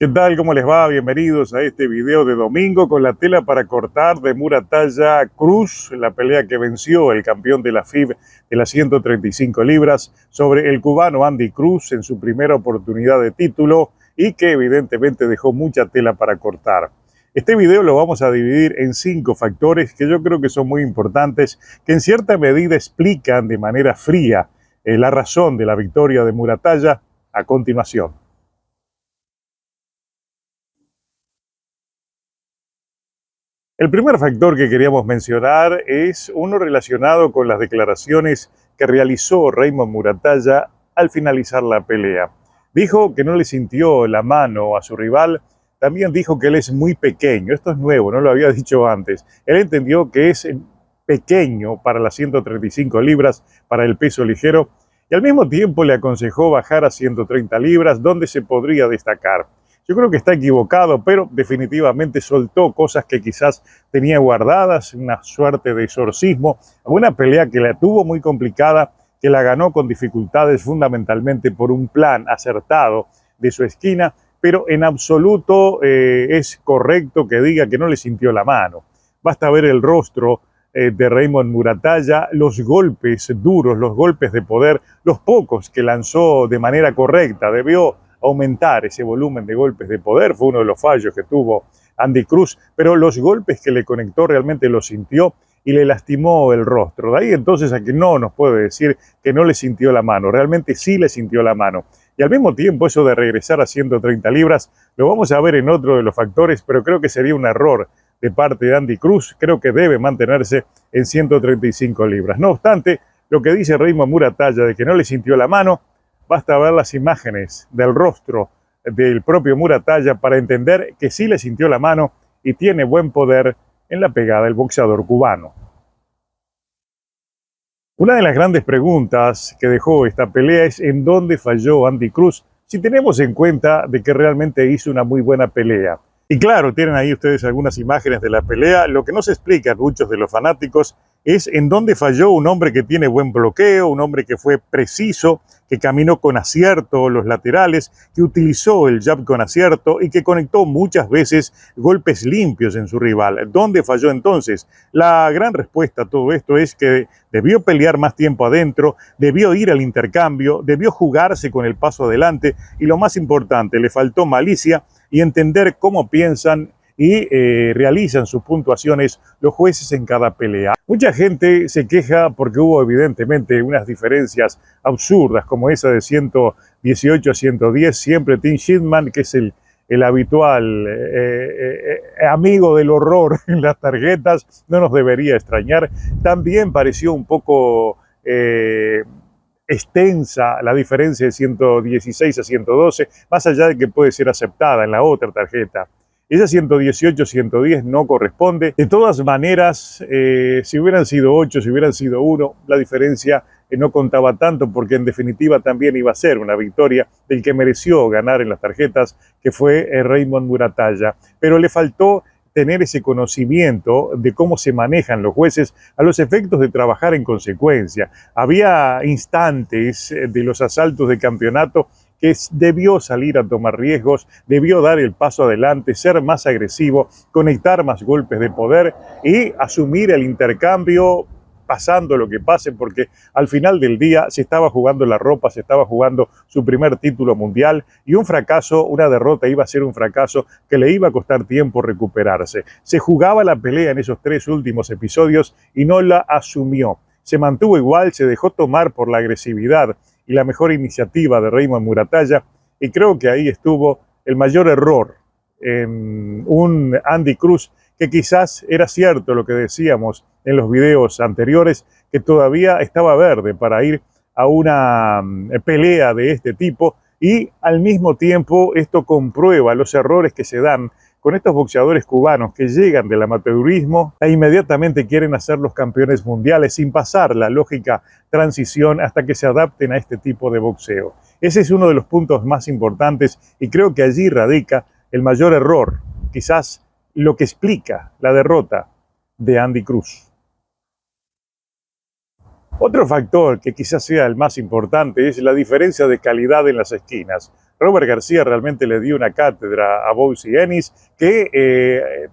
¿Qué tal? ¿Cómo les va? Bienvenidos a este video de domingo con la tela para cortar de Muratalla Cruz, la pelea que venció el campeón de la FIB de las 135 libras sobre el cubano Andy Cruz en su primera oportunidad de título y que evidentemente dejó mucha tela para cortar. Este video lo vamos a dividir en 5 factores que yo creo que son muy importantes, que en cierta medida explican de manera fría la razón de la victoria de Muratalla a continuación. El primer factor que queríamos mencionar es uno relacionado con las declaraciones que realizó Raymond Muratalla al finalizar la pelea. Dijo que no le sintió la mano a su rival, también dijo que él es muy pequeño. Esto es nuevo, no lo había dicho antes. Él entendió que es pequeño para las 135 libras, para el peso ligero, y al mismo tiempo le aconsejó bajar a 130 libras, donde se podría destacar. Yo creo que está equivocado, pero definitivamente soltó cosas que quizás tenía guardadas, una suerte de exorcismo, una pelea que la tuvo muy complicada, que la ganó con dificultades fundamentalmente por un plan acertado de su esquina, pero en absoluto es correcto que diga que no le sintió la mano. Basta ver el rostro de Raymond Muratalla, los golpes duros, los golpes de poder, los pocos que lanzó de manera correcta, debió aumentar ese volumen de golpes de poder, fue uno de los fallos que tuvo Andy Cruz, pero los golpes que le conectó realmente los sintió y le lastimó el rostro. De ahí entonces a que no nos puede decir que no le sintió la mano, realmente sí le sintió la mano. Y al mismo tiempo eso de regresar a 130 libras, lo vamos a ver en otro de los factores, pero creo que sería un error de parte de Andy Cruz, creo que debe mantenerse en 135 libras. No obstante, lo que dice Raymond Muratalla de que no le sintió la mano, basta ver las imágenes del rostro del propio Muratalla para entender que sí le sintió la mano y tiene buen poder en la pegada del boxeador cubano. Una de las grandes preguntas que dejó esta pelea es en dónde falló Andy Cruz, si tenemos en cuenta de que realmente hizo una muy buena pelea. Y claro, tienen ahí ustedes algunas imágenes de la pelea. Lo que no se explica a muchos de los fanáticos es en dónde falló un hombre que tiene buen bloqueo, un hombre que fue preciso, que caminó con acierto los laterales, que utilizó el jab con acierto y que conectó muchas veces golpes limpios en su rival. ¿Dónde falló entonces? La gran respuesta a todo esto es que debió pelear más tiempo adentro, debió ir al intercambio, debió jugarse con el paso adelante y lo más importante, le faltó malicia y entender cómo piensan y realizan sus puntuaciones los jueces en cada pelea. Mucha gente se queja porque hubo evidentemente unas diferencias absurdas como esa de 118 a 110, siempre Tim Shipman, que es el habitual amigo del horror en las tarjetas, no nos debería extrañar. También pareció un poco extensa la diferencia de 116 a 112, más allá de que puede ser aceptada en la otra tarjeta. Esa 118-110 no corresponde. De todas maneras, si hubieran sido 8, si hubieran sido 1, la diferencia no contaba tanto porque en definitiva también iba a ser una victoria del que mereció ganar en las tarjetas, que fue Raymond Muratalla. Pero le faltó tener ese conocimiento de cómo se manejan los jueces a los efectos de trabajar en consecuencia. Había instantes de los asaltos de campeonato que debió salir a tomar riesgos, debió dar el paso adelante, ser más agresivo, conectar más golpes de poder y asumir el intercambio pasando lo que pase, porque al final del día se estaba jugando la ropa, se estaba jugando su primer título mundial y un fracaso, una derrota iba a ser un fracaso que le iba a costar tiempo recuperarse. Se jugaba la pelea en esos 3 últimos episodios y no la asumió. Se mantuvo igual, se dejó tomar por la agresividad y la mejor iniciativa de Raymond Muratalla, y creo que ahí estuvo el mayor error en un Andy Cruz que quizás era cierto lo que decíamos en los videos anteriores, que todavía estaba verde para ir a una pelea de este tipo, y al mismo tiempo esto comprueba los errores que se dan con estos boxeadores cubanos que llegan del amateurismo e inmediatamente quieren hacer los campeones mundiales sin pasar la lógica transición hasta que se adapten a este tipo de boxeo. Ese es uno de los puntos más importantes y creo que allí radica el mayor error, quizás lo que explica la derrota de Andy Cruz. Otro factor que quizás sea el más importante es la diferencia de calidad en las esquinas. Robert García realmente le dio una cátedra a Bowsie Ennis que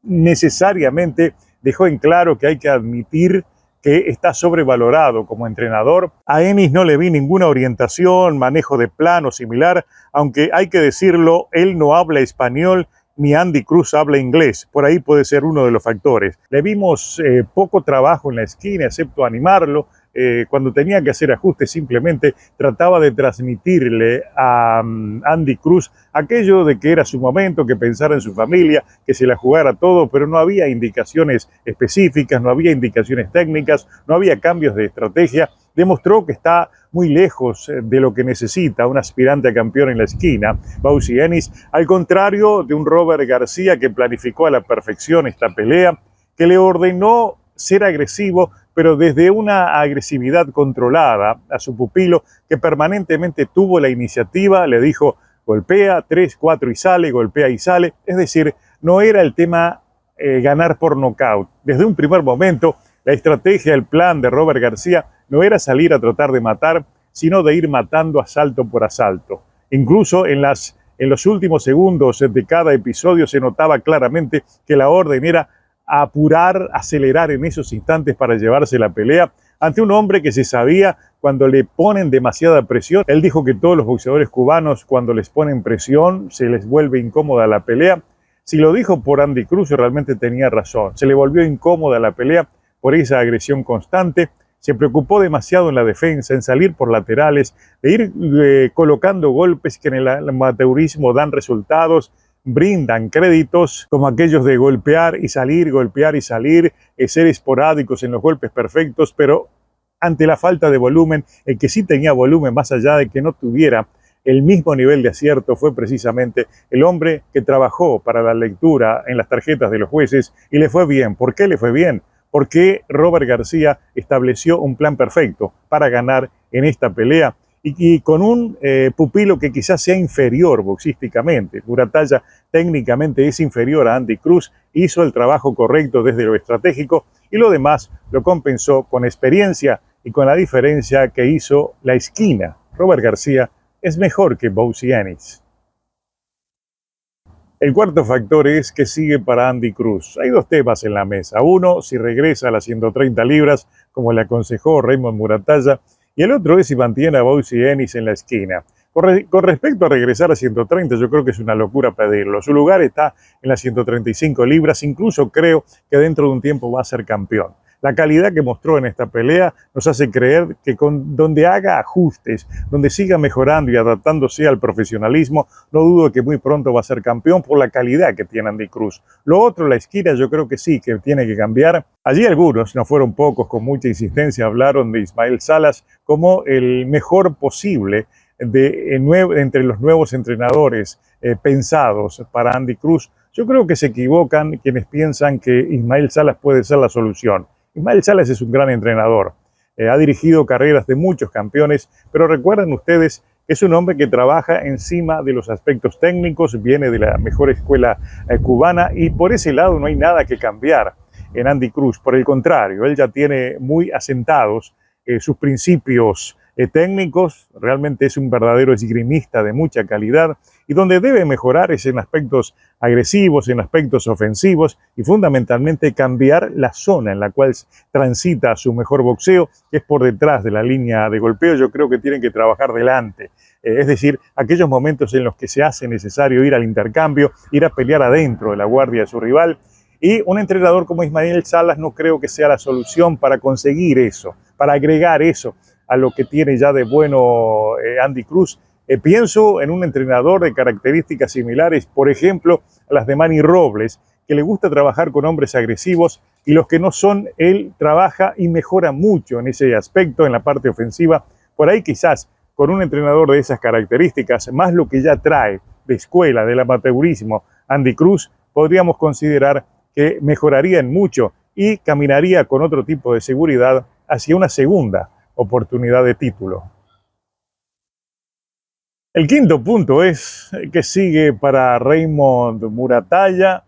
necesariamente dejó en claro que hay que admitir que está sobrevalorado como entrenador. A Ennis no le vi ninguna orientación, manejo de plano similar, aunque hay que decirlo, él no habla español ni Andy Cruz habla inglés. Por ahí puede ser uno de los factores. Le vimos poco trabajo en la esquina, excepto animarlo. Cuando tenía que hacer ajustes, simplemente trataba de transmitirle a Andy Cruz aquello de que era su momento, que pensara en su familia, que se la jugara todo, pero no había indicaciones específicas, no había indicaciones técnicas, no había cambios de estrategia. Demostró que está muy lejos de lo que necesita un aspirante a campeón en la esquina, Bowsie Ennis, al contrario de un Robert García que planificó a la perfección esta pelea, que le ordenó ser agresivo, pero desde una agresividad controlada a su pupilo, que permanentemente tuvo la iniciativa, le dijo, golpea, 3, 4 y sale, golpea y sale. Es decir, no era el tema ganar por nocaut. Desde un primer momento, la estrategia, el plan de Robert García no era salir a tratar de matar, sino de ir matando asalto por asalto. Incluso en los últimos segundos de cada episodio se notaba claramente que la orden era apurar, acelerar en esos instantes para llevarse la pelea ante un hombre que se sabía cuando le ponen demasiada presión. Él dijo que todos los boxeadores cubanos cuando les ponen presión se les vuelve incómoda la pelea. Si lo dijo por Andy Cruz realmente tenía razón. Se le volvió incómoda la pelea por esa agresión constante. Se preocupó demasiado en la defensa, en salir por laterales, de ir colocando golpes que en el amateurismo dan resultados, brindan créditos, como aquellos de golpear y salir, ser esporádicos en los golpes perfectos, pero ante la falta de volumen, el que sí tenía volumen, más allá de que no tuviera el mismo nivel de acierto, fue precisamente el hombre que trabajó para la lectura en las tarjetas de los jueces y le fue bien. ¿Por qué le fue bien? Porque Robert García estableció un plan perfecto para ganar en esta pelea y con un pupilo que quizás sea inferior boxísticamente. Muratalla técnicamente es inferior a Andy Cruz, hizo el trabajo correcto desde lo estratégico y lo demás lo compensó con experiencia y con la diferencia que hizo la esquina. Robert García es mejor que Bowsie Ennis. El cuarto factor es que sigue para Andy Cruz. Hay dos temas en la mesa. Uno, si regresa a las 130 libras, como le aconsejó Raymond Muratalla, y el otro es si mantiene a Bowsie Ennis en la esquina. Con respecto a regresar a 130, yo creo que es una locura pedirlo. Su lugar está en las 135 libras, incluso creo que dentro de un tiempo va a ser campeón. La calidad que mostró en esta pelea nos hace creer que donde haga ajustes, donde siga mejorando y adaptándose al profesionalismo, no dudo que muy pronto va a ser campeón por la calidad que tiene Andy Cruz. Lo otro, la esquina, yo creo que sí, que tiene que cambiar. Allí algunos, no fueron pocos, con mucha insistencia, hablaron de Ismael Salas como el mejor posible entre los nuevos entrenadores pensados para Andy Cruz. Yo creo que se equivocan quienes piensan que Ismael Salas puede ser la solución. Ismael Salas es un gran entrenador, ha dirigido carreras de muchos campeones, pero recuerden ustedes que es un hombre que trabaja encima de los aspectos técnicos, viene de la mejor escuela cubana y por ese lado no hay nada que cambiar en Andy Cruz. Por el contrario, él ya tiene muy asentados sus principios técnicos, realmente es un verdadero esgrimista de mucha calidad y donde debe mejorar es en aspectos agresivos, en aspectos ofensivos y fundamentalmente cambiar la zona en la cual transita su mejor boxeo, que es por detrás de la línea de golpeo. Yo creo que tienen que trabajar delante, es decir, aquellos momentos en los que se hace necesario ir al intercambio, ir a pelear adentro de la guardia de su rival. Y un entrenador como Ismael Salas no creo que sea la solución para conseguir eso, para agregar eso a lo que tiene ya de bueno Andy Cruz. Pienso en un entrenador de características similares, por ejemplo, a las de Manny Robles, que le gusta trabajar con hombres agresivos y los que no son, él trabaja y mejora mucho en ese aspecto, en la parte ofensiva. Por ahí quizás con un entrenador de esas características, más lo que ya trae de escuela, del amateurismo, Andy Cruz, podríamos considerar que mejoraría en mucho y caminaría con otro tipo de seguridad hacia una segunda oportunidad de título. El quinto punto es que sigue para Raymond Muratalla.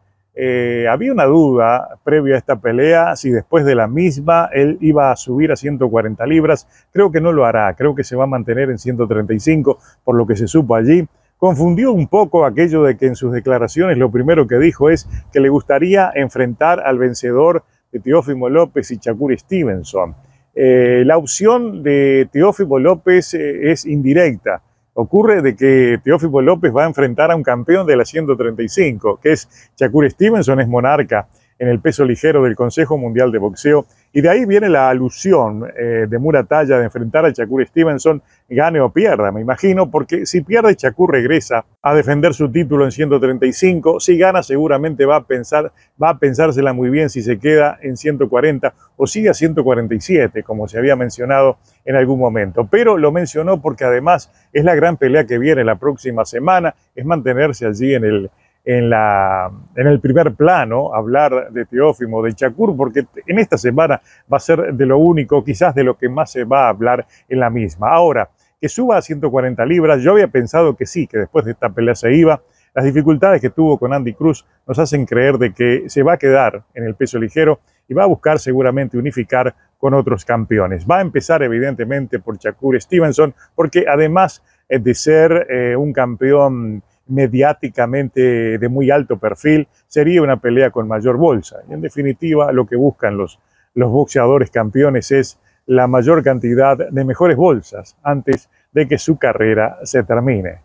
había una duda previa a esta pelea si después de la misma él iba a subir a 140 libras. Creo que no lo hará, creo que se va a mantener en 135 por lo que se supo allí. Confundió un poco aquello de que en sus declaraciones lo primero que dijo es que le gustaría enfrentar al vencedor de Teófimo López y Shakur Stevenson. La opción de Teófimo López es indirecta. Ocurre de que Teófimo López va a enfrentar a un campeón de la 135, que es Shakur Stevenson, es monarca en el peso ligero del Consejo Mundial de Boxeo, y de ahí viene la alusión de Muratalla de enfrentar a Shakur Stevenson, gane o pierda, me imagino, porque si pierde Shakur regresa a defender su título en 135, si gana seguramente va a pensársela muy bien si se queda en 140 o sigue a 147, como se había mencionado en algún momento, pero lo mencionó porque además es la gran pelea que viene la próxima semana, es mantenerse allí en el primer plano, hablar de Teófimo, de Shakur, porque en esta semana va a ser de lo único, quizás de lo que más se va a hablar en la misma. Ahora, que suba a 140 libras, yo había pensado que sí, que después de esta pelea se iba. Las dificultades que tuvo con Andy Cruz nos hacen creer de que se va a quedar en el peso ligero y va a buscar seguramente unificar con otros campeones. Va a empezar evidentemente por Shakur Stevenson, porque además de ser un campeón mediáticamente de muy alto perfil, sería una pelea con mayor bolsa. Y en definitiva, lo que buscan los boxeadores campeones es la mayor cantidad de mejores bolsas antes de que su carrera se termine.